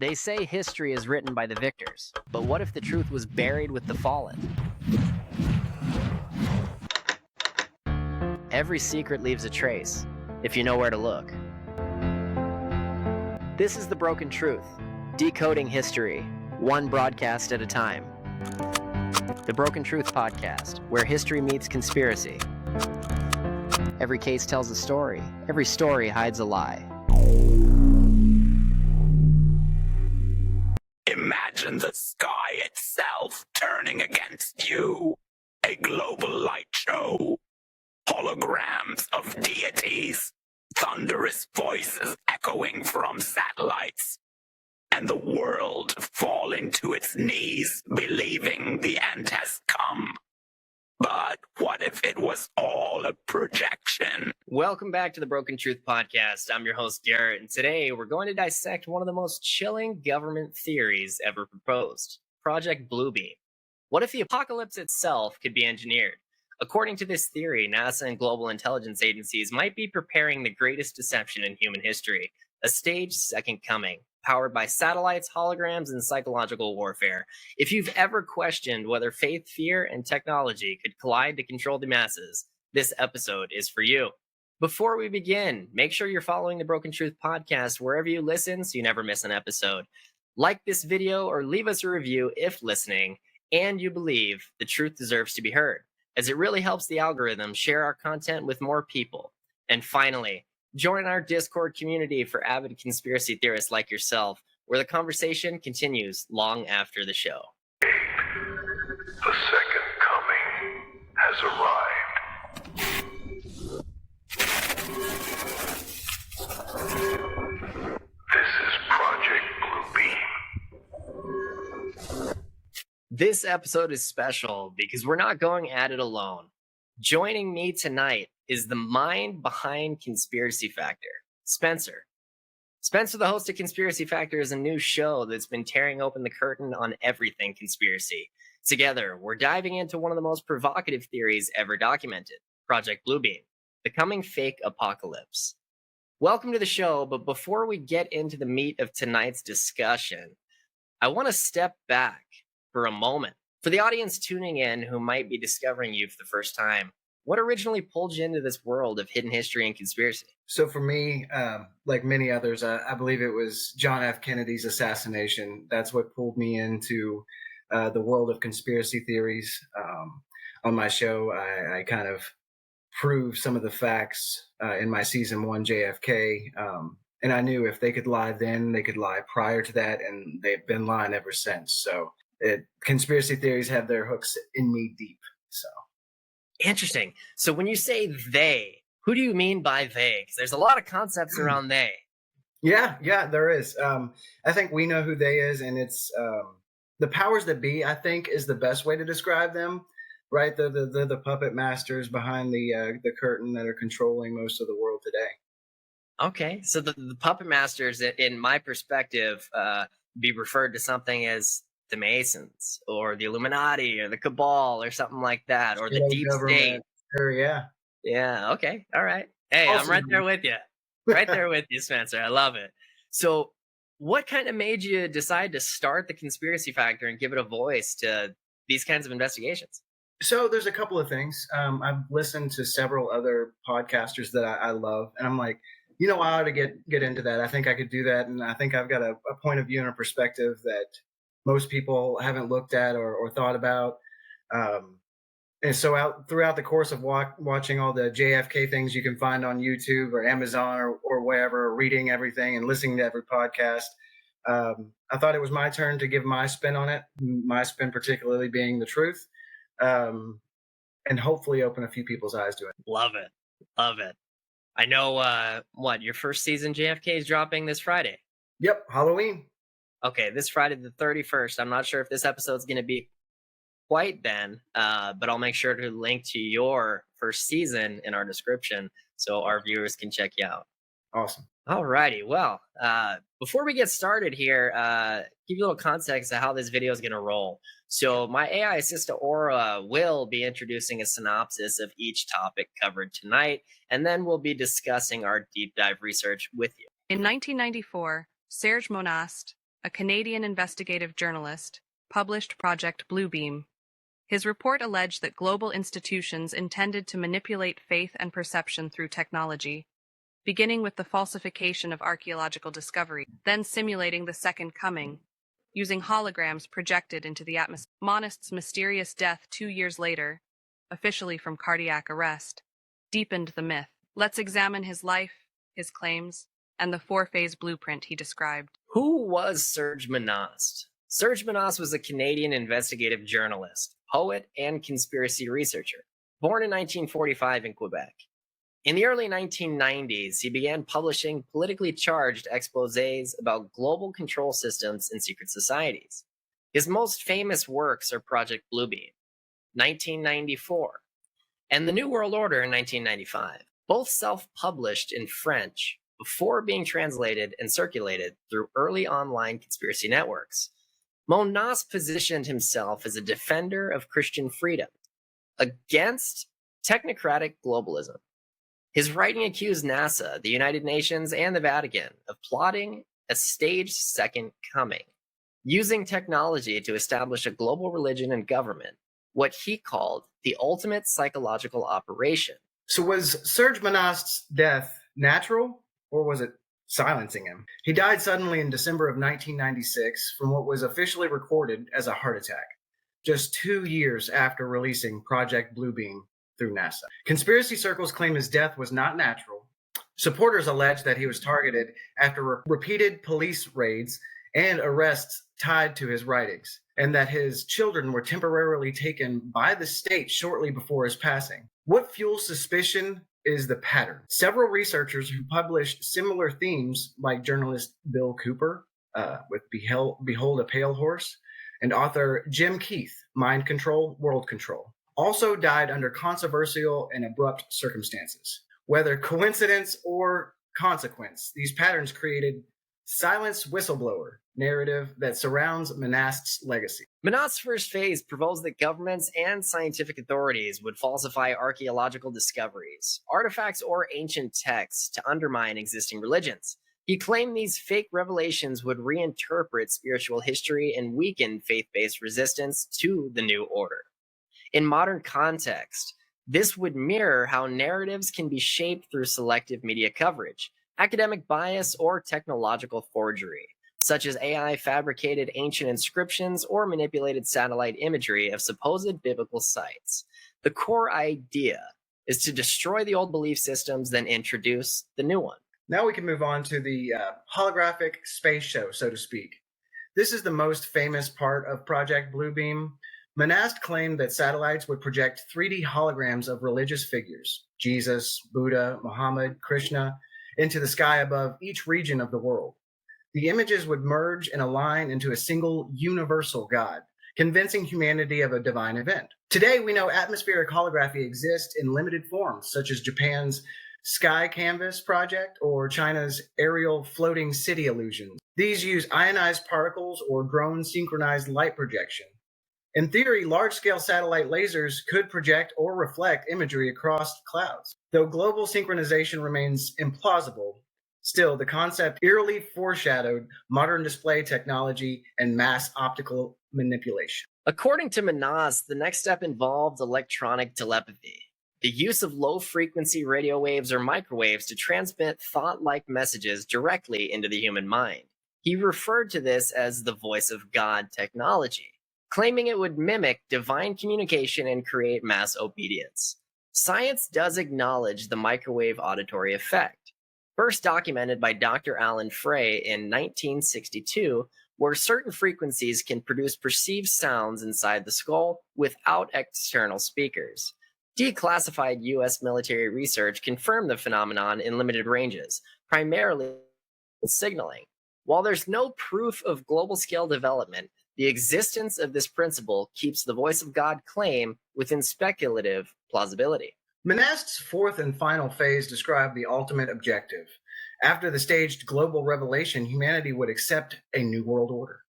They say history is written by the victors, but what if the truth was buried with the fallen? Every secret leaves a trace, if you know where to look. This is The Broken Truth, decoding history, one broadcast at a time. The Broken Truth Podcast, where history meets conspiracy. Every case tells a story, every story hides a lie. Imagine the sky itself turning against you. A global light show. Holograms of deities. Thunderous voices echoing from satellites. And the world falling to its knees, believing the end has come. But what if it was all a projection? Welcome back to the Broken Truth Podcast. I'm your host, Garrett, and today we're going to dissect one of the most chilling government theories ever proposed, Project Bluebeam. What if the apocalypse itself could be engineered? According to this theory, NASA and global intelligence agencies might be preparing the greatest deception in human history, a staged second coming, powered by satellites, holograms, and psychological warfare. If you've ever questioned whether faith, fear, and technology could collide to control the masses, this episode is for you. Before we begin, make sure you're following the Broken Truth Podcast wherever you listen so you never miss an episode. Like this video or leave us a review if listening, and you believe the truth deserves to be heard, as it really helps the algorithm share our content with more people. And finally, join our Discord community for avid conspiracy theorists like yourself, where the conversation continues long after the show. The second coming has arrived. This is Project Bluebeam. This episode is special because we're not going at it alone. Joining me tonight is the mind behind Conspiracy Factor, Spencer. Spencer, the host of Conspiracy Factor, is a new show that's been tearing open the curtain on everything conspiracy. Together, we're diving into one of the most provocative theories ever documented, Project Bluebeam, the coming fake apocalypse. Welcome to the show, but before we get into the meat of tonight's discussion, I want to step back for a moment. For the audience tuning in who might be discovering you for the first time, what originally pulled you into this world of hidden history and conspiracy? So for me, like many others, I believe it was John F. Kennedy's assassination. That's what pulled me into the world of conspiracy theories. On my show, I kind of prove some of the facts in my season 1 JFK. And I knew if they could lie then, they could lie prior to that, and they've been lying ever since. So conspiracy theories have their hooks in me deep. So interesting. So when you say they, who do you mean by they? Because there's a lot of concepts around they. Yeah, there is. I think we know who they is, and it's the powers that be, I think, is the best way to describe them. Right, the puppet masters behind the curtain that are controlling most of the world today. Okay, so the puppet masters, in my perspective, be referred to something as the Masons or the Illuminati or the Cabal or something like that, or the deep state. Sure, yeah. Yeah, okay, all right. Hey, awesome. I'm right there with you. Right there with you, Spencer. I love it. So what kind of made you decide to start the Conspiracy Factor and give it a voice to these kinds of investigations? So there's a couple of things. I've listened to several other podcasters that I love, and I'm like, I ought to get into that. I think I could do that, and I think I've got a point of view and a perspective that most people haven't looked at or thought about. And so throughout the course of watching all the JFK things you can find on YouTube or Amazon or wherever, or reading everything and listening to every podcast, I thought it was my turn to give my spin on it, my spin particularly being the truth. And hopefully open a few people's eyes to it. Love it. I know, your first season JFK is dropping this Friday? Yep, Halloween. Okay, this Friday the 31st. I'm not sure if this episode's going to be quite then, but I'll make sure to link to your first season in our description so our viewers can check you out. Awesome. All righty. Well, before we get started here, give you a little context of how this video is going to roll. So my AI assistant Aura will be introducing a synopsis of each topic covered tonight, and then we'll be discussing our deep dive research with you. In 1994, Serge Monast, a Canadian investigative journalist, published Project Bluebeam. His report alleged that global institutions intended to manipulate faith and perception through technology, beginning with the falsification of archaeological discovery, then simulating the Second Coming, using holograms projected into the atmosphere. Monist's mysterious death 2 years later, officially from cardiac arrest, deepened the myth. Let's examine his life, his claims, and the four-phase blueprint he described. Who was Serge Monast? Serge Monast was a Canadian investigative journalist, poet, and conspiracy researcher, born in 1945 in Quebec. In the early 1990s, he began publishing politically charged exposés about global control systems and secret societies. His most famous works are Project Bluebeam, 1994, and The New World Order in 1995, both self-published in French before being translated and circulated through early online conspiracy networks. Monast positioned himself as a defender of Christian freedom against technocratic globalism. His writing accused NASA, the United Nations, and the Vatican of plotting a staged second coming, using technology to establish a global religion and government, what he called the ultimate psychological operation. So was Serge Monast's death natural, or was it silencing him? He died suddenly in December of 1996 from what was officially recorded as a heart attack, just 2 years after releasing Project Bluebeam through NASA. Conspiracy circles claim his death was not natural. Supporters allege that he was targeted after repeated police raids and arrests tied to his writings, and that his children were temporarily taken by the state shortly before his passing. What fuels suspicion is the pattern. Several researchers who published similar themes, like journalist Bill Cooper with Behold a Pale Horse, and author Jim Keith, Mind Control, World Control, also died under controversial and abrupt circumstances. Whether coincidence or consequence, these patterns created silenced whistleblower narrative that surrounds Monast's legacy. Monast's first phase proposed that governments and scientific authorities would falsify archaeological discoveries, artifacts, or ancient texts to undermine existing religions. He claimed these fake revelations would reinterpret spiritual history and weaken faith-based resistance to the new order. In modern context, this would mirror how narratives can be shaped through selective media coverage, academic bias, or technological forgery, such as AI fabricated ancient inscriptions or manipulated satellite imagery of supposed biblical sites. The core idea is to destroy the old belief systems, then introduce the new one. Now we can move on to the holographic space show, so to speak. This is the most famous part of Project Bluebeam. Monast claimed that satellites would project 3D holograms of religious figures, Jesus, Buddha, Muhammad, Krishna, into the sky above each region of the world. The images would merge and align into a single universal God, convincing humanity of a divine event. Today, we know atmospheric holography exists in limited forms, such as Japan's Sky Canvas project or China's aerial floating city illusions. These use ionized particles or drone synchronized light projection. In theory, large-scale satellite lasers could project or reflect imagery across clouds. Though global synchronization remains implausible, still, the concept eerily foreshadowed modern display technology and mass optical manipulation. According to Monast, the next step involved electronic telepathy, the use of low-frequency radio waves or microwaves to transmit thought-like messages directly into the human mind. He referred to this as the voice of God technology, claiming it would mimic divine communication and create mass obedience. Science does acknowledge the microwave auditory effect, first documented by Dr. Alan Frey in 1962, where certain frequencies can produce perceived sounds inside the skull without external speakers. Declassified U.S. military research confirmed the phenomenon in limited ranges, primarily signaling. While there's no proof of global-scale development, the existence of this principle keeps the voice of God claim within speculative plausibility. Monast's fourth and final phase described the ultimate objective. After the staged global revelation, humanity would accept a new world order,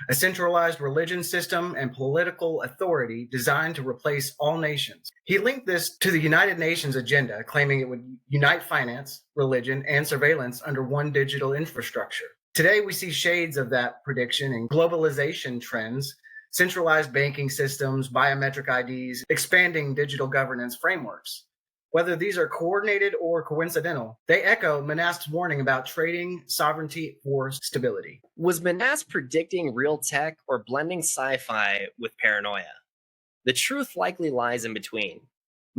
a centralized religion system and political authority designed to replace all nations. He linked this to the United Nations agenda, claiming it would unite finance, religion, and surveillance under one digital infrastructure. Today, we see shades of that prediction in globalization trends, centralized banking systems, biometric IDs, expanding digital governance frameworks. Whether these are coordinated or coincidental, they echo Monast's warning about trading sovereignty for stability. Was Manast predicting real tech or blending sci-fi with paranoia? The truth likely lies in between.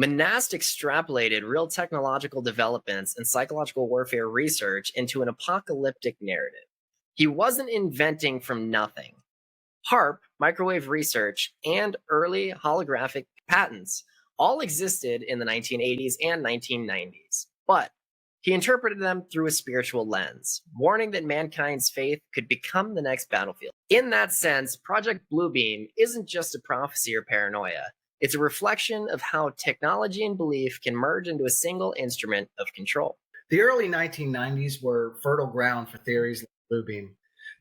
Manast extrapolated real technological developments and psychological warfare research into an apocalyptic narrative. He wasn't inventing from nothing. HARP, microwave research, and early holographic patents all existed in the 1980s and 1990s, but he interpreted them through a spiritual lens, warning that mankind's faith could become the next battlefield. In that sense, Project Bluebeam isn't just a prophecy or paranoia. It's a reflection of how technology and belief can merge into a single instrument of control. The early 1990s were fertile ground for theories like Bluebeam.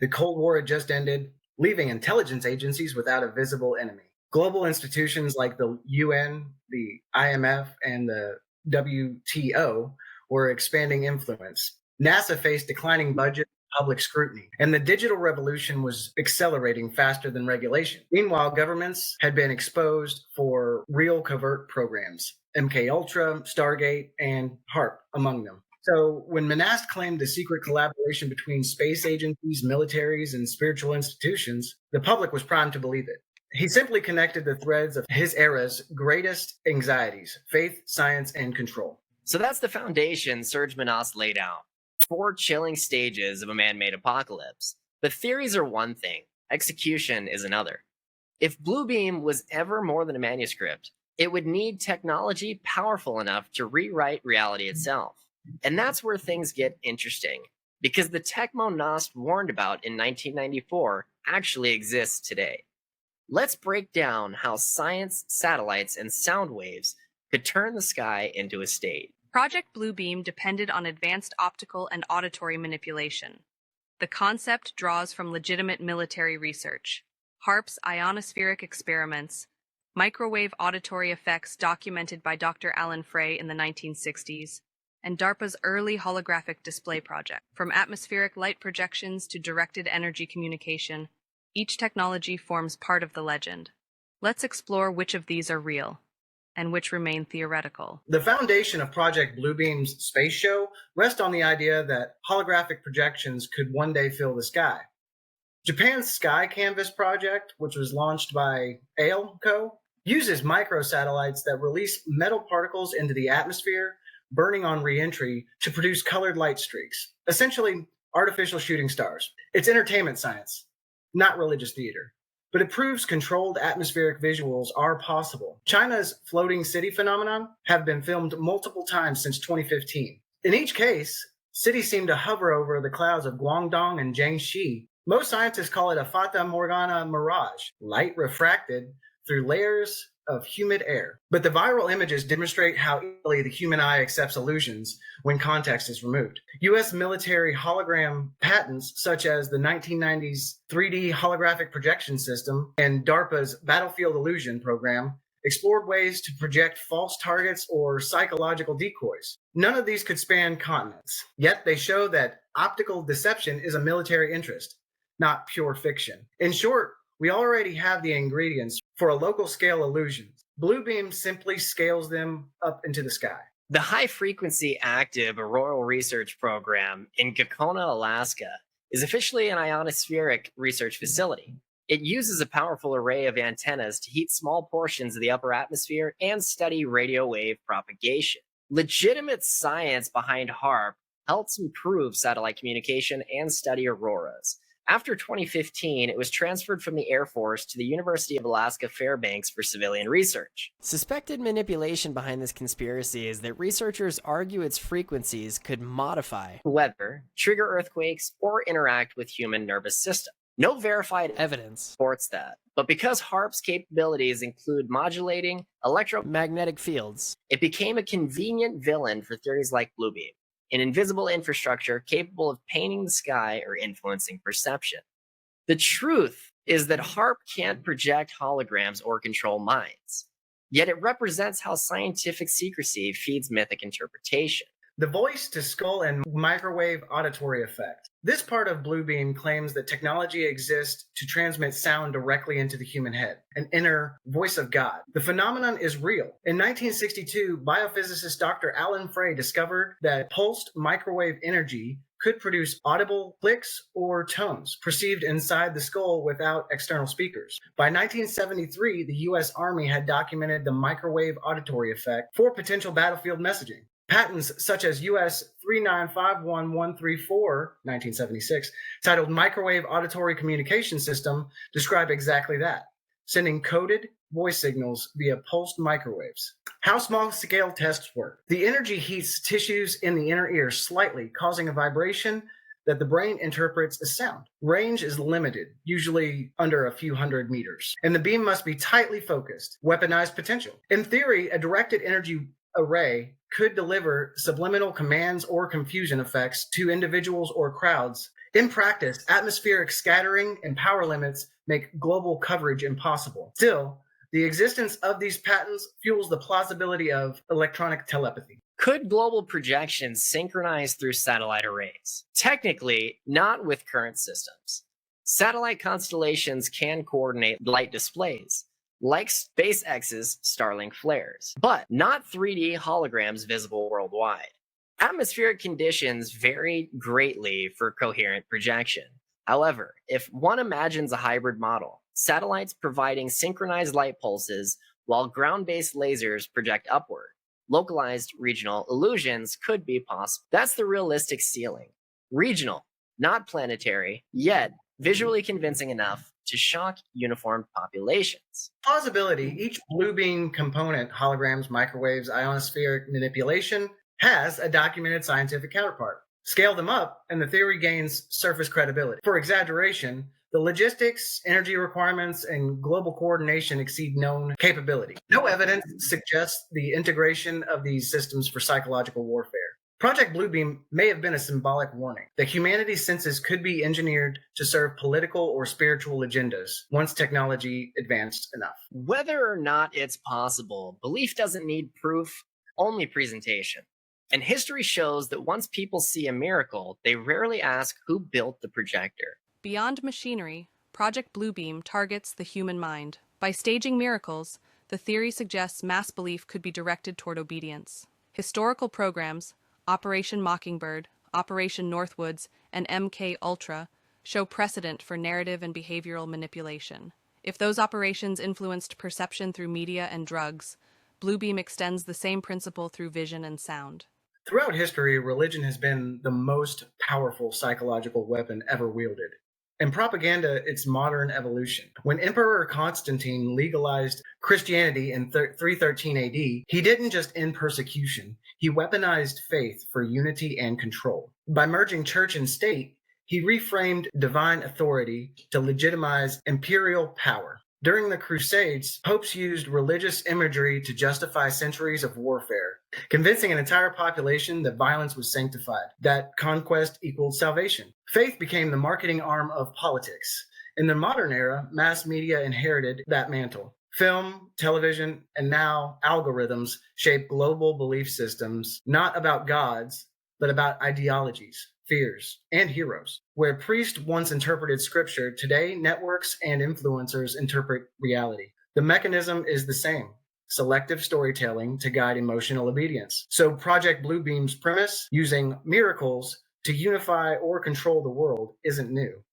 The Cold War had just ended, leaving intelligence agencies without a visible enemy. Global institutions like the UN, the IMF, and the WTO were expanding influence. NASA faced declining budget and public scrutiny, and the digital revolution was accelerating faster than regulation. Meanwhile, governments had been exposed for real covert programs, MKUltra, Stargate, and HARP among them. So when Manast claimed the secret collaboration between space agencies, militaries, and spiritual institutions, the public was primed to believe it. He simply connected the threads of his era's greatest anxieties: faith, science, and control. So that's the foundation Serge Manast laid out. 4 chilling stages of a man-made apocalypse. But theories are one thing, execution is another. If Bluebeam was ever more than a manuscript, it would need technology powerful enough to rewrite reality itself. And that's where things get interesting, because the tech Manast warned about in 1994 actually exists today. Let's break down how science, satellites, and sound waves could turn the sky into a state. Project Bluebeam depended on advanced optical and auditory manipulation. The concept draws from legitimate military research, HARP's ionospheric experiments, microwave auditory effects documented by Dr. Alan Frey in the 1960s, and DARPA's early holographic display project. From atmospheric light projections to directed energy communication, each technology forms part of the legend. Let's explore which of these are real and which remain theoretical. The foundation of Project Bluebeam's space show rests on the idea that holographic projections could one day fill the sky. Japan's Sky Canvas project, which was launched by AILCO, uses microsatellites that release metal particles into the atmosphere, burning on re-entry to produce colored light streaks, essentially artificial shooting stars. It's entertainment science, not religious theater, but it proves controlled atmospheric visuals are possible. China's floating city phenomenon have been filmed multiple times since 2015. In each case, cities seem to hover over the clouds of Guangdong and Jiangxi. Most scientists call it a Fata Morgana mirage, light refracted through layers of humid air. But the viral images demonstrate how easily the human eye accepts illusions when context is removed. U.S. military hologram patents, such as the 1990s 3D holographic projection system and DARPA's Battlefield Illusion program, explored ways to project false targets or psychological decoys. None of these could span continents, yet they show that optical deception is a military interest, not pure fiction. In short, we already have the ingredients for a local scale illusion. Bluebeam simply scales them up into the sky. The High Frequency Active Auroral Research Program in Gakona, Alaska, is officially an ionospheric research facility. It uses a powerful array of antennas to heat small portions of the upper atmosphere and study radio wave propagation. Legitimate science behind HARP helps improve satellite communication and study auroras. After 2015, it was transferred from the Air Force to the University of Alaska Fairbanks for civilian research. Suspected manipulation behind this conspiracy is that researchers argue its frequencies could modify weather, trigger earthquakes, or interact with human nervous system. No verified evidence supports that. But because HARP's capabilities include modulating electromagnetic fields, it became a convenient villain for theories like Bluebeam, an invisible infrastructure capable of painting the sky or influencing perception. The truth is that HARP can't project holograms or control minds, yet it represents how scientific secrecy feeds mythic interpretation. The voice to skull and microwave auditory effect. This part of Bluebeam claims that technology exists to transmit sound directly into the human head, an inner voice of God. The phenomenon is real. In 1962, biophysicist Dr. Alan Frey discovered that pulsed microwave energy could produce audible clicks or tones perceived inside the skull without external speakers. By 1973, the U.S. Army had documented the microwave auditory effect for potential battlefield messaging. Patents such as US 3951134, 1976, titled Microwave Auditory Communication System, describe exactly that, sending coded voice signals via pulsed microwaves. How small-scale tests work. The energy heats tissues in the inner ear slightly, causing a vibration that the brain interprets as sound. Range is limited, usually under a few hundred meters, and the beam must be tightly focused. Weaponized potential. In theory, a directed energy array could deliver subliminal commands or confusion effects to individuals or crowds. In practice, atmospheric scattering and power limits make global coverage impossible. Still, the existence of these patents fuels the plausibility of electronic telepathy. Could global projections synchronize through satellite arrays? Technically, not with current systems. Satellite constellations can coordinate light displays, like SpaceX's Starlink flares, but not 3D holograms visible worldwide. Atmospheric conditions vary greatly for coherent projection. However, if one imagines a hybrid model, satellites providing synchronized light pulses while ground-based lasers project upward, localized regional illusions could be possible. That's the realistic ceiling. Regional, not planetary, yet visually convincing enough to shock uniformed populations. Plausibility, each Bluebeam component, holograms, microwaves, ionospheric manipulation, has a documented scientific counterpart. Scale them up, and the theory gains surface credibility. For exaggeration, the logistics, energy requirements, and global coordination exceed known capability. No evidence suggests the integration of these systems for psychological warfare. Project Bluebeam may have been a symbolic warning that humanity's senses could be engineered to serve political or spiritual agendas once technology advanced enough. Whether or not it's possible, belief doesn't need proof, only presentation. And history shows that once people see a miracle, they rarely ask who built the projector. Beyond machinery, Project Bluebeam targets the human mind. By staging miracles, the theory suggests mass belief could be directed toward obedience. Historical programs, Operation Mockingbird, Operation Northwoods, and MK Ultra show precedent for narrative and behavioral manipulation. If those operations influenced perception through media and drugs, Bluebeam extends the same principle through vision and sound. Throughout history, religion has been the most powerful psychological weapon ever wielded. And propaganda, its modern evolution. When Emperor Constantine legalized Christianity in 313 AD, he didn't just end persecution, he weaponized faith for unity and control. By merging church and state, he reframed divine authority to legitimize imperial power. During the Crusades, popes used religious imagery to justify centuries of warfare, convincing an entire population that violence was sanctified, that conquest equaled salvation. Faith became the marketing arm of politics. In the modern era, mass media inherited that mantle. Film, television, and now algorithms shape global belief systems, not about gods, but about ideologies, fears, and heroes. Where priests once interpreted scripture, today networks and influencers interpret reality. The mechanism is the same: selective storytelling to guide emotional obedience. So Project Bluebeam's premise, using miracles to unify or control the world, isn't new.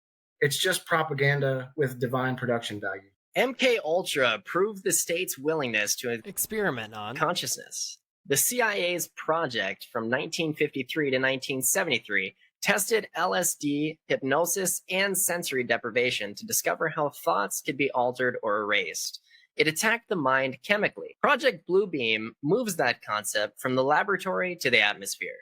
It's just propaganda with divine production value. MK Ultra proved the state's willingness to Experiment on. consciousness. The CIA's project from 1953 to 1973 tested LSD, hypnosis, and sensory deprivation to discover how thoughts could be altered or erased. It attacked the mind chemically. Project Bluebeam moves that concept from the laboratory to the atmosphere.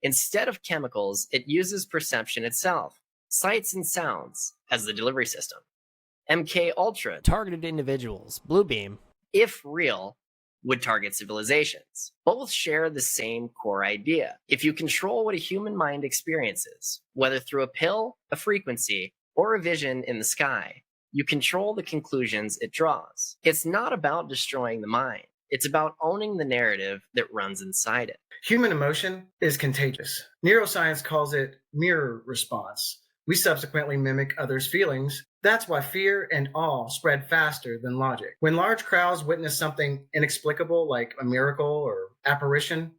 Instead of chemicals, it uses perception itself, sights and sounds, as the delivery system. MK Ultra, Targeted individuals. Bluebeam. if real, would target civilizations. Both share the same core idea. If you control what a human mind experiences, whether through a pill, a frequency, or a vision in the sky, you control the conclusions it draws. It's not about destroying the mind. It's about owning the narrative that runs inside it. Human emotion is contagious. Neuroscience calls it mirror response. We subsequently mimic others' feelings. That's why fear and awe spread faster than logic. When large crowds witness something inexplicable like a miracle or apparition,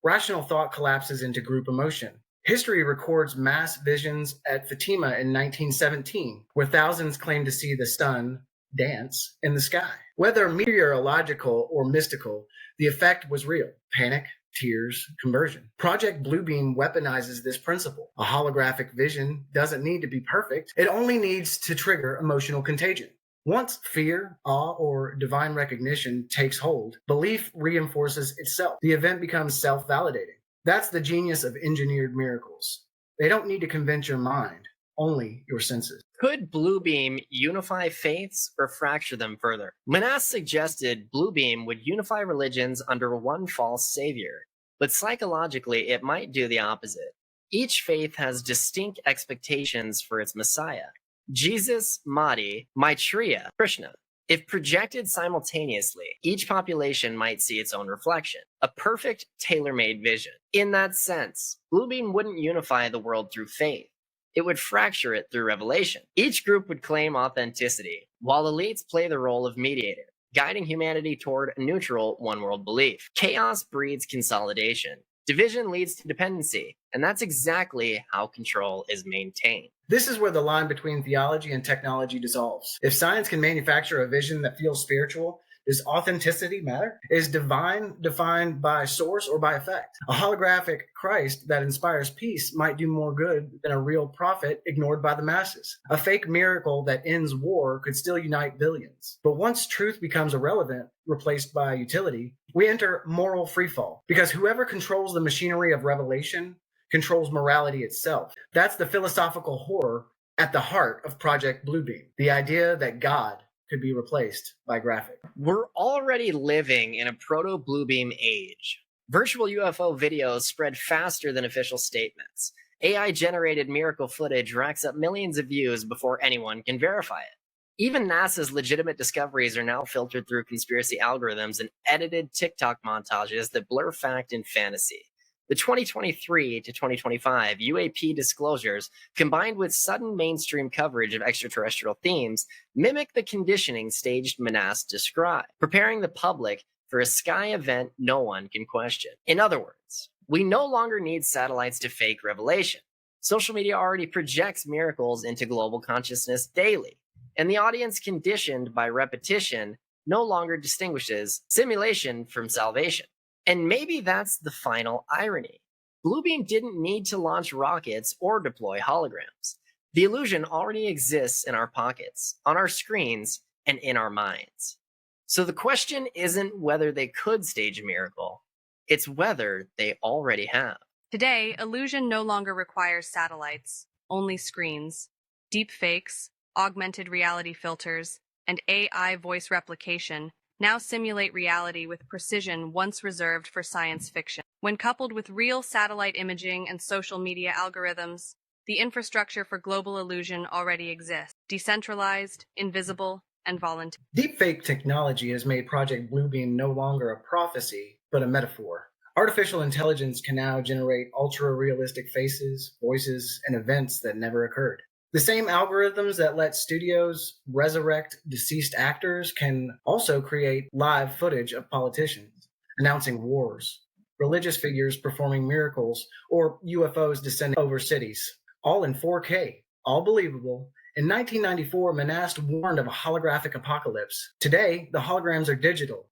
rational thought collapses into group emotion. History records mass visions at Fatima in 1917, where thousands claimed to see the sun dance in the sky. Whether meteorological or mystical, the effect was real. Panic, tears, conversion. Project Bluebeam weaponizes this principle. A holographic vision doesn't need to be perfect. It only needs to trigger emotional contagion. Once fear, awe, or divine recognition takes hold, belief reinforces itself. The event becomes self-validating. That's the genius of engineered miracles. They don't need to convince your mind, only your senses. Could Bluebeam unify faiths or fracture them further? Manas suggested Bluebeam would unify religions under one false savior, but psychologically it might do the opposite. Each faith has distinct expectations for its messiah. Jesus, Mahdi, Maitreya, Krishna. If projected simultaneously, each population might see its own reflection, a perfect tailor-made vision. In that sense, Bluebeam wouldn't unify the world through faith. It would fracture it through revelation. Each group would claim authenticity, while elites play the role of mediator, guiding humanity toward a neutral one-world belief. Chaos breeds consolidation. Division leads to dependency, and that's exactly how control is maintained. This is where the line between theology and technology dissolves. If science can manufacture a vision that feels spiritual, does authenticity matter? Is divine defined by source or by effect? A holographic Christ that inspires peace might do more good than a real prophet ignored by the masses. A fake miracle that ends war could still unite billions. But once truth becomes irrelevant, replaced by utility, we enter moral freefall. Because whoever controls the machinery of revelation controls morality itself. That's the philosophical horror at the heart of Project Bluebeam. The idea that God could be replaced by graphic. We're already living in a proto-Bluebeam age. Virtual UFO videos spread faster than official statements. AI-generated miracle footage racks up millions of views before anyone can verify it. Even NASA's legitimate discoveries are now filtered through conspiracy algorithms and edited TikTok montages that blur fact and fantasy. The 2023 to 2025 UAP disclosures, combined with sudden mainstream coverage of extraterrestrial themes, mimic the conditioning staged Manas described, preparing the public for a sky event no one can question. In other words, we no longer need satellites to fake revelation. Social media already projects miracles into global consciousness daily, and the audience conditioned by repetition no longer distinguishes simulation from salvation. And maybe that's the final irony. Bluebeam didn't need to launch rockets or deploy holograms. The illusion already exists in our pockets, on our screens, and in our minds. So the question isn't whether they could stage a miracle, it's whether they already have. Today, illusion no longer requires satellites, only screens. Deepfakes, augmented reality filters, and AI voice replication now simulate reality with precision once reserved for science fiction. When coupled with real satellite imaging and social media algorithms, the infrastructure for global illusion already exists, decentralized, invisible, and voluntary. Deepfake technology has made Project Bluebeam no longer a prophecy, but a metaphor. Artificial intelligence can now generate ultra-realistic faces, voices, and events that never occurred. The same algorithms that let studios resurrect deceased actors can also create live footage of politicians announcing wars, religious figures performing miracles, or UFOs descending over cities, all in 4K, all believable. In 1994, Manast warned of a holographic apocalypse. Today, the holograms are digital,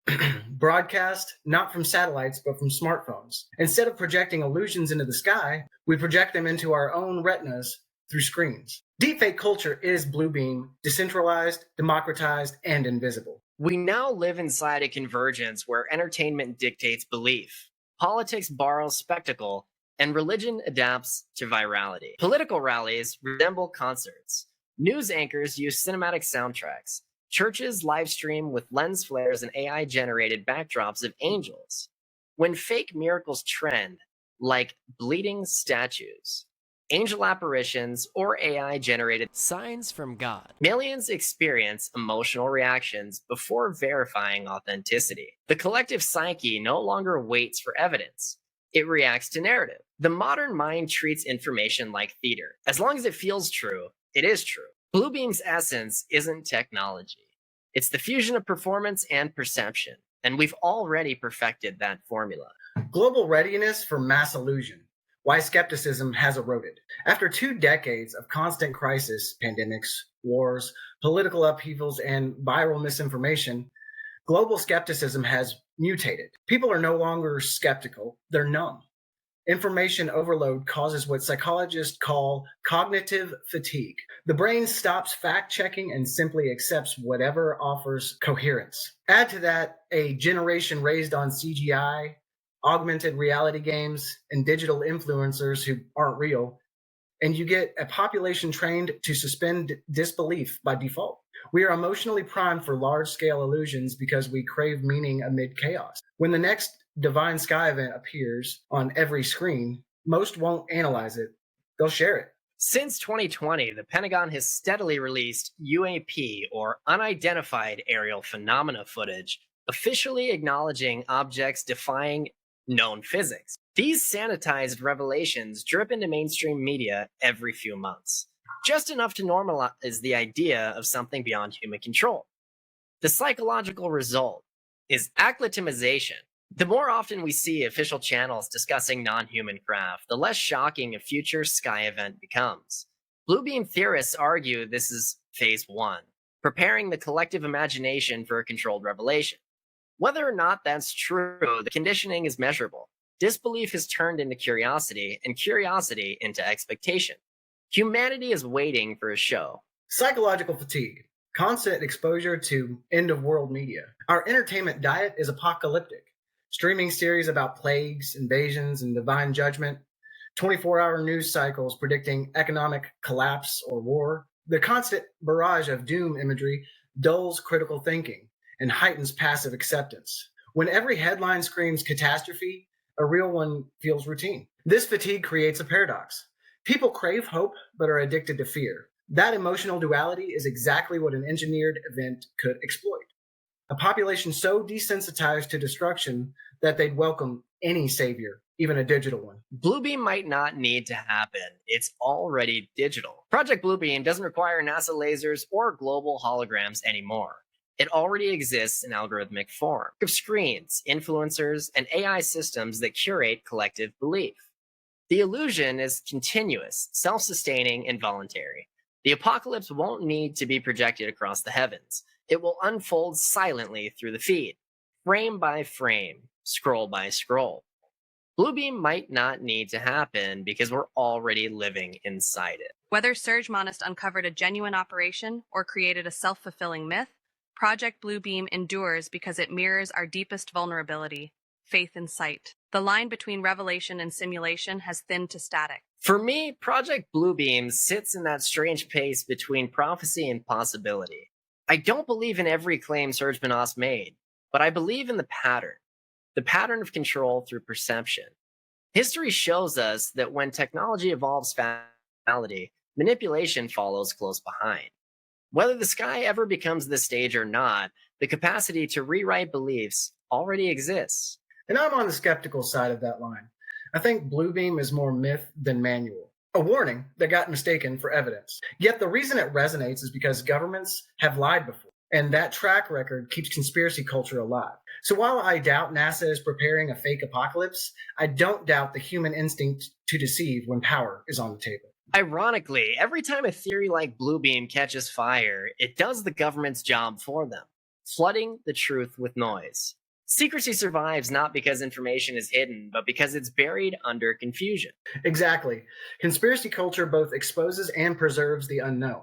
broadcast not from satellites but from smartphones. Instead of projecting illusions into the sky, we project them into our own retinas through screens. Deepfake culture is Bluebeam, decentralized, democratized, and invisible. We now live inside a convergence where entertainment dictates belief, politics borrows spectacle, and religion adapts to virality. Political rallies resemble concerts. News anchors use cinematic soundtracks. Churches live stream with lens flares and AI-generated backdrops of angels. When fake miracles trend, like bleeding statues, angel apparitions, or AI generated Signs from God. millions experience emotional reactions before verifying authenticity. The collective psyche no longer waits for evidence. It reacts to narrative. The modern mind treats information like theater. As long as it feels true, it is true. Bluebeam's essence isn't technology. It's the fusion of performance and perception, and we've already perfected that formula. Global readiness for mass illusion. Why skepticism has eroded. After 2 decades of constant crisis, pandemics, wars, political upheavals, and viral misinformation, global skepticism has mutated. People are no longer skeptical, they're numb. Information overload causes what psychologists call cognitive fatigue. The brain stops fact-checking and simply accepts whatever offers coherence. Add to that a generation raised on CGI, augmented reality games, and digital influencers who aren't real, and you get a population trained to suspend disbelief by default. We are emotionally primed for large-scale illusions because we crave meaning amid chaos. When the next Divine Sky event appears on every screen, most won't analyze it, they'll share it. Since 2020, the Pentagon has steadily released UAP, or unidentified aerial phenomena footage, officially acknowledging objects defying known physics. These sanitized revelations drip into mainstream media every few months, just enough to normalize the idea of something beyond human control. The psychological result is acclimatization. The more often we see official channels discussing non-human craft, the less shocking a future sky event becomes. Bluebeam theorists argue this is phase 1, preparing the collective imagination for a controlled revelation. Whether or not that's true, the conditioning is measurable. Disbelief is turned into curiosity, and curiosity into expectation. Humanity is waiting for a show. Psychological fatigue. Constant exposure to end-of-world media. Our entertainment diet is apocalyptic. Streaming series about plagues, invasions, and divine judgment. 24-hour news cycles predicting economic collapse or war. The constant barrage of doom imagery dulls critical thinking and heightens passive acceptance. When every headline screams catastrophe, a real one feels routine. This fatigue creates a paradox. People crave hope but are addicted to fear. That emotional duality is exactly what an engineered event could exploit. A population so desensitized to destruction that they'd welcome any savior, even a digital one. Bluebeam might not need to happen. It's already digital. Project Bluebeam doesn't require NASA lasers or global holograms anymore. It already exists in algorithmic form of screens, influencers, and AI systems that curate collective belief. The illusion is continuous, self-sustaining, and voluntary. The apocalypse won't need to be projected across the heavens. It will unfold silently through the feed, frame by frame, scroll by scroll. Bluebeam might not need to happen because we're already living inside it. Whether Serge Monast uncovered a genuine operation or created a self-fulfilling myth, Project Bluebeam endures because it mirrors our deepest vulnerability, faith in sight. The line between revelation and simulation has thinned to static. For me, Project Bluebeam sits in that strange pace between prophecy and possibility. I don't believe in every claim Serge Monast made, but I believe in the pattern of control through perception. History shows us that when technology evolves fallibility, manipulation follows close behind. Whether the sky ever becomes this stage or not, the capacity to rewrite beliefs already exists. And I'm on the skeptical side of that line. I think Bluebeam is more myth than manual. A warning that got mistaken for evidence. Yet the reason it resonates is because governments have lied before, and that track record keeps conspiracy culture alive. So while I doubt NASA is preparing a fake apocalypse, I don't doubt the human instinct to deceive when power is on the table. Ironically, every time a theory like Bluebeam catches fire, it does the government's job for them, flooding the truth with noise. Secrecy survives not because information is hidden, but because it's buried under confusion. Exactly. Conspiracy culture both exposes and preserves the unknown.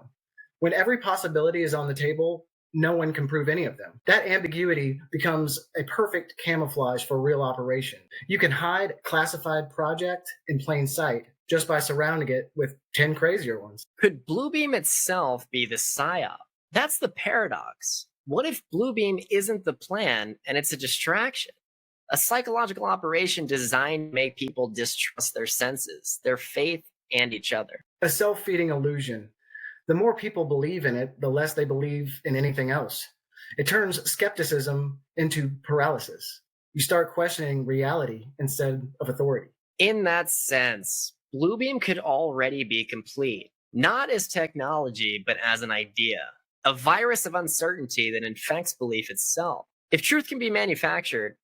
When every possibility is on the table, no one can prove any of them. That ambiguity becomes a perfect camouflage for real operation. You can hide a classified project in plain sight just by surrounding it with 10 crazier ones. Could Bluebeam itself be the psyop? That's the paradox. What if Bluebeam isn't the plan and it's a distraction? A psychological operation designed to make people distrust their senses, their faith, and each other. A self-feeding illusion. The more people believe in it, the less they believe in anything else. It turns skepticism into paralysis. You start questioning reality instead of authority. In that sense, Bluebeam could already be complete, not as technology, but as an idea, a virus of uncertainty that infects belief itself. If truth can be manufactured,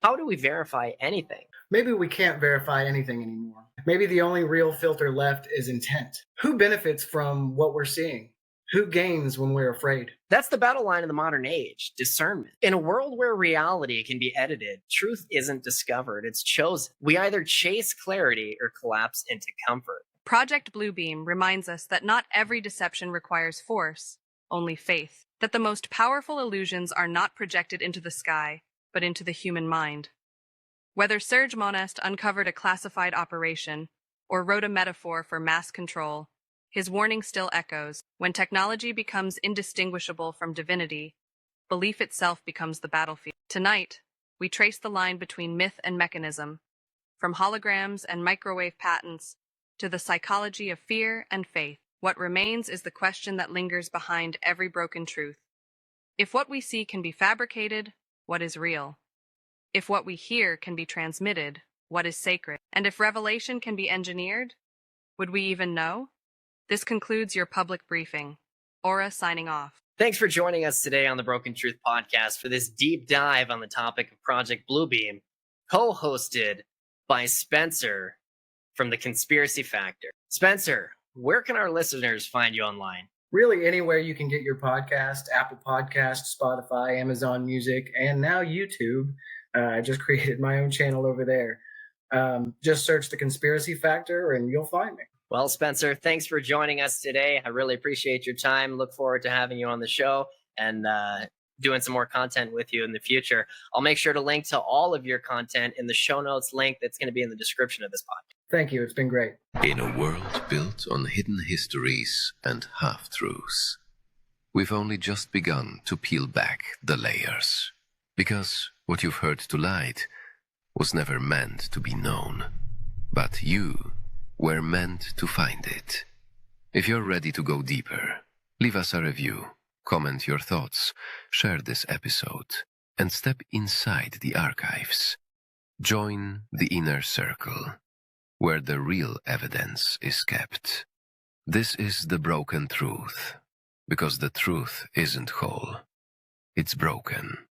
how do we verify anything? Maybe we can't verify anything anymore. Maybe the only real filter left is intent. Who benefits from what we're seeing? Who gains when we're afraid? That's the battle line of the modern age, discernment. In a world where reality can be edited, truth isn't discovered, it's chosen. We either chase clarity or collapse into comfort. Project Bluebeam reminds us that not every deception requires force, only faith. That the most powerful illusions are not projected into the sky, but into the human mind. Whether Serge Monest uncovered a classified operation or wrote a metaphor for mass control, his warning still echoes. When technology becomes indistinguishable from divinity, belief itself becomes the battlefield. Tonight, we trace the line between myth and mechanism, from holograms and microwave patents to the psychology of fear and faith. What remains is the question that lingers behind every broken truth. If what we see can be fabricated, what is real? If what we hear can be transmitted, what is sacred? And if revelation can be engineered, would we even know? This concludes your public briefing. Aura signing off. Thanks for joining us today on the Broken Truth Podcast for this deep dive on the topic of Project Bluebeam, co-hosted by Spencer from The Conspiracy Factor. Spencer, where can our listeners find you online? Really, anywhere you can get your podcast, Apple Podcasts, Spotify, Amazon Music, and now YouTube. I just created my own channel over there. Just search The Conspiracy Factor and you'll find me. Well, Spencer, thanks for joining us today. I really appreciate your time. Look forward to having you on the show and doing some more content with you in the future. I'll make sure to link to all of your content in the show notes link that's going to be in the description of this podcast. Thank you. It's been great. In a world built on hidden histories and half-truths, we've only just begun to peel back the layers. Because what you've heard tonight was never meant to be known. But you were meant to find it. If you're ready to go deeper, leave us a review, comment your thoughts, share this episode, and step inside the archives. Join the inner circle, where the real evidence is kept. This is the broken truth, because the truth isn't whole. It's broken.